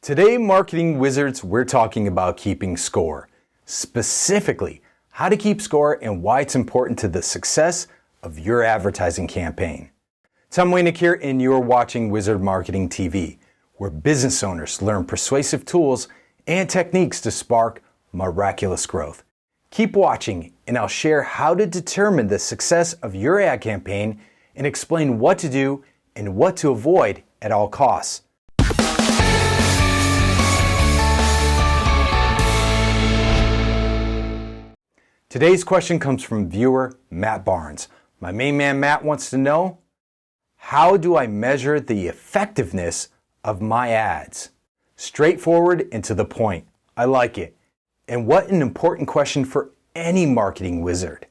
Today, Marketing Wizards, we're talking about keeping score. Specifically, how to keep score and why it's important to the success of your advertising campaign. Tom Wanek here, and you're watching Wizard Marketing TV, where business owners learn persuasive tools and techniques to spark miraculous growth. Keep watching, and I'll share how to determine the success of your ad campaign and explain what to do and what to avoid at all costs. Today's question comes from viewer Matt Barnes. My main man Matt wants to know, how do I measure the effectiveness of my ads? Straightforward and to the point. I like it. And what an important question for any marketing wizard.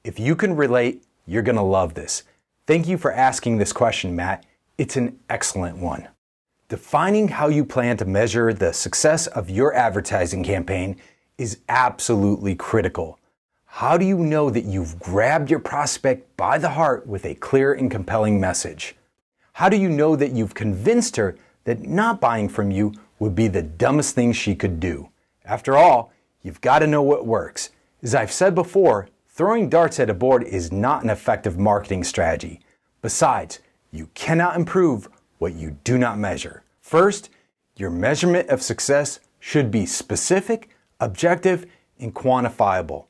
If you can relate, you're going to love this. Thank you for asking this question, Matt. It's an excellent one. Defining how you plan to measure the success of your advertising campaign is absolutely critical. How do you know that you've grabbed your prospect by the heart with a clear and compelling message? How do you know that you've convinced her that not buying from you would be the dumbest thing she could do? After all, you've got to know what works. As I've said before, throwing darts at a board is not an effective marketing strategy. Besides, you cannot improve what you do not measure. First, your measurement of success should be specific, objective, and quantifiable.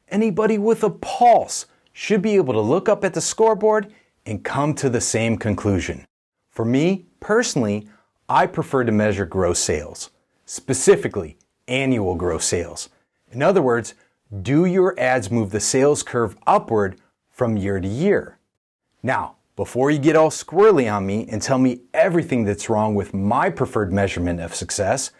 Anybody with a pulse should be able to look up at the scoreboard and come to the same conclusion. For me, personally, I prefer to measure gross sales, specifically annual gross sales. In other words, do your ads move the sales curve upward from year to year? Now, before you get all squirrely on me and tell me everything that's wrong with my preferred measurement of success,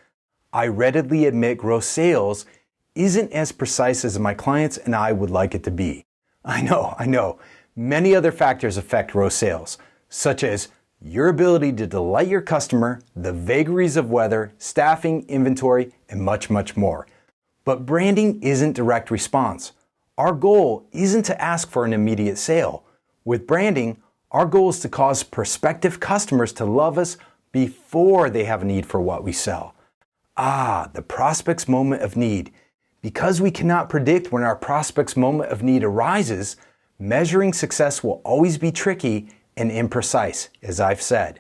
I readily admit gross sales isn't as precise as my clients and I would like it to be. I know. Many other factors affect gross sales, such as your ability to delight your customer, the vagaries of weather, staffing, inventory, and much, much more. But branding isn't direct response. Our goal isn't to ask for an immediate sale. With branding, our goal is to cause prospective customers to love us before they have a need for what we sell. The prospect's moment of need. Because we cannot predict when our prospect's moment of need arises, measuring success will always be tricky and imprecise, as I've said.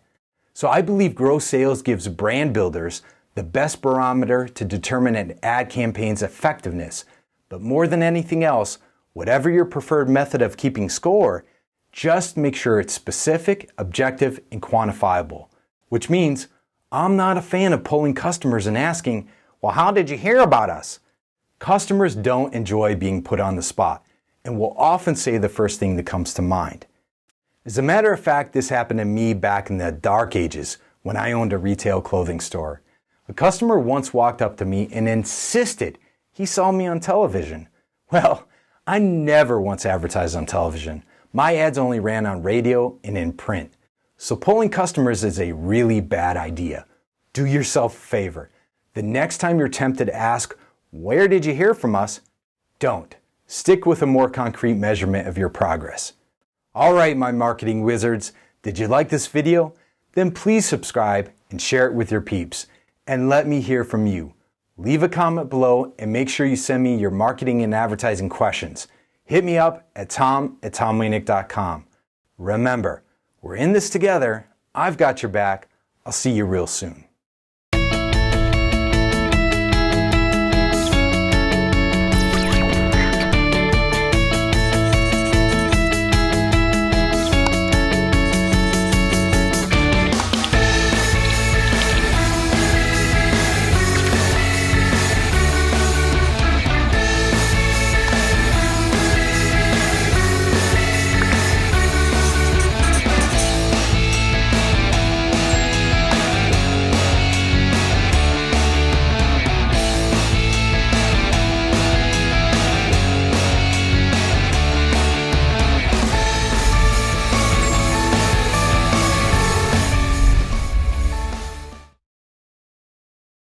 So I believe gross sales gives brand builders the best barometer to determine an ad campaign's effectiveness. But more than anything else, whatever your preferred method of keeping score, just make sure it's specific, objective, and quantifiable. Which means I'm not a fan of pulling customers and asking, well, how did you hear about us? Customers don't enjoy being put on the spot and will often say the first thing that comes to mind. As a matter of fact, this happened to me back in the dark ages when I owned a retail clothing store. A customer once walked up to me and insisted he saw me on television. Well, I never once advertised on television. My ads only ran on radio and in print. So pulling customers is a really bad idea. Do yourself a favor. The next time you're tempted to ask, where did you hear from us? Don't. Stick with a more concrete measurement of your progress. All right, my marketing wizards, did you like this video? Then please subscribe and share it with your peeps. And let me hear from you. Leave a comment below and make sure you send me your marketing and advertising questions. Hit me up at tom@tomwanek.com. Remember, we're in this together. I've got your back. I'll see you real soon.